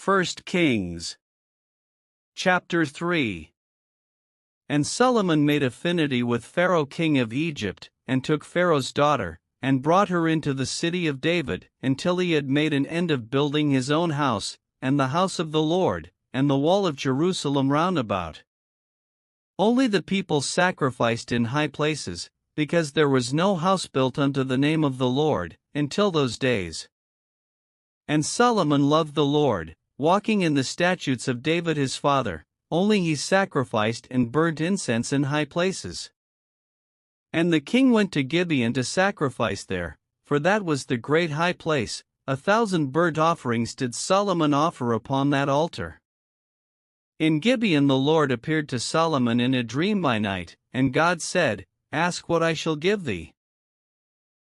1 Kings chapter 3. And Solomon made affinity with Pharaoh king of Egypt, and took Pharaoh's daughter, and brought her into the city of David, until he had made an end of building his own house, and the house of the Lord, and the wall of Jerusalem round about. Only the people sacrificed in high places, because there was no house built unto the name of the Lord, until those days. And Solomon loved the Lord, walking in the statutes of David his father, only he sacrificed and burnt incense in high places. And the king went to Gibeon to sacrifice there, for that was the great high place. 1,000 burnt offerings did Solomon offer upon that altar. In Gibeon the Lord appeared to Solomon in a dream by night, and God said, Ask what I shall give thee.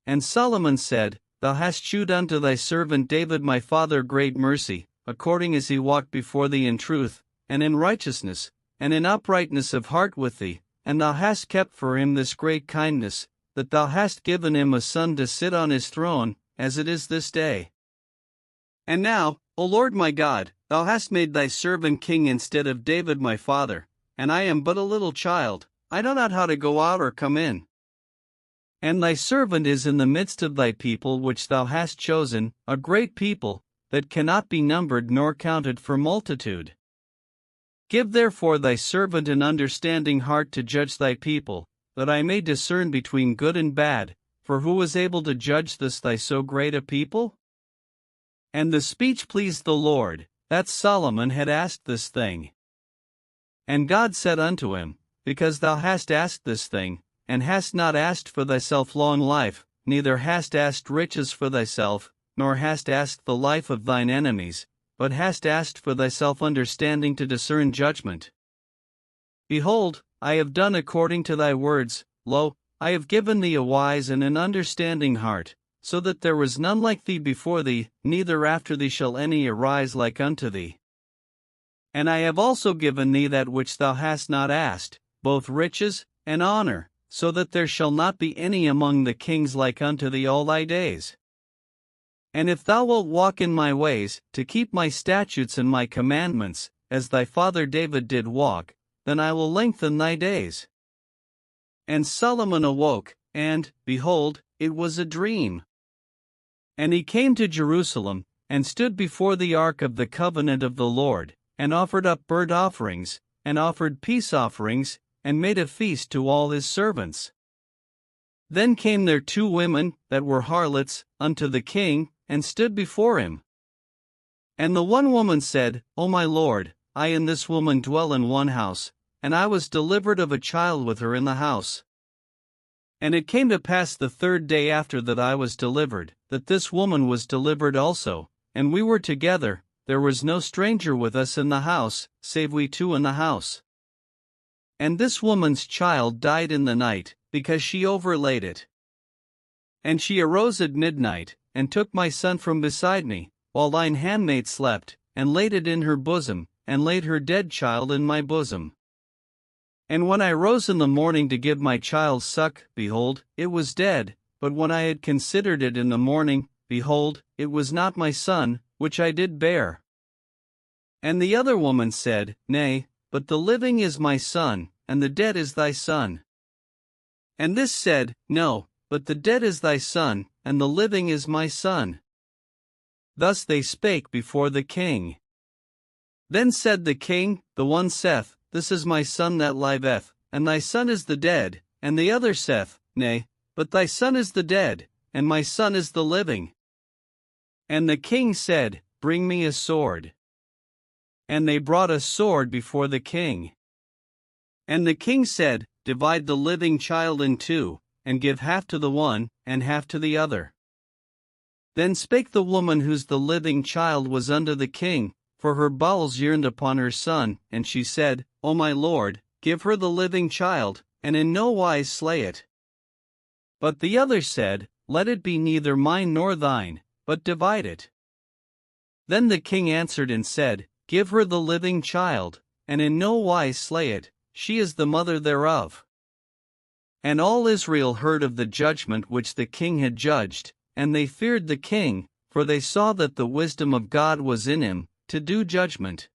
And Solomon said, Thou hast shewed unto thy servant David my father great mercy, according as he walked before thee in truth, and in righteousness, and in uprightness of heart with thee, and thou hast kept for him this great kindness, that thou hast given him a son to sit on his throne, as it is this day. And now, O Lord my God, thou hast made thy servant king instead of David my father, and I am but a little child, I know not how to go out or come in. And thy servant is in the midst of thy people which thou hast chosen, a great people, that cannot be numbered nor counted for multitude. Give therefore thy servant an understanding heart to judge thy people, that I may discern between good and bad, for who is able to judge this thy so great a people? And the speech pleased the Lord, that Solomon had asked this thing. And God said unto him, Because thou hast asked this thing, and hast not asked for thyself long life, neither hast asked riches for thyself, nor hast asked the life of thine enemies, but hast asked for thyself understanding to discern judgment. Behold, I have done according to thy words. Lo, I have given thee a wise and an understanding heart, so that there was none like thee before thee, neither after thee shall any arise like unto thee. And I have also given thee that which thou hast not asked, both riches and honor, so that there shall not be any among the kings like unto thee all thy days. And if thou wilt walk in my ways, to keep my statutes and my commandments, as thy father David did walk, then I will lengthen thy days. And Solomon awoke, and, behold, it was a dream. And he came to Jerusalem, and stood before the ark of the covenant of the Lord, and offered up burnt offerings, and offered peace offerings, and made a feast to all his servants. Then came there 2 women, that were harlots, unto the king, and stood before him. And the one woman said, O my lord, I and this woman dwell in one house, and I was delivered of a child with her in the house. And it came to pass the 3rd day after that I was delivered, that this woman was delivered also, and we were together, there was no stranger with us in the house, save we 2 in the house. And this woman's child died in the night, because she overlaid it. And she arose at midnight, and took my son from beside me, while thine handmaid slept, and laid it in her bosom, and laid her dead child in my bosom. And when I rose in the morning to give my child suck, behold, it was dead, but when I had considered it in the morning, behold, it was not my son, which I did bear. And the other woman said, Nay, but the living is my son, and the dead is thy son. And this said, No, but the dead is thy son, and the living is my son. Thus they spake before the king. Then said the king, the one saith, This is my son that liveth, and thy son is the dead, and the other saith, Nay, but thy son is the dead, and my son is the living. And the king said, Bring me a sword. And they brought a sword before the king. And the king said, Divide the living child in 2, and give half to the one, and half to the other. Then spake the woman whose the living child was unto the king, for her bowels yearned upon her son, and she said, O my lord, give her the living child, and in no wise slay it. But the other said, Let it be neither mine nor thine, but divide it. Then the king answered and said, Give her the living child, and in no wise slay it, she is the mother thereof. And all Israel heard of the judgment which the king had judged, and they feared the king, for they saw that the wisdom of God was in him, to do judgment.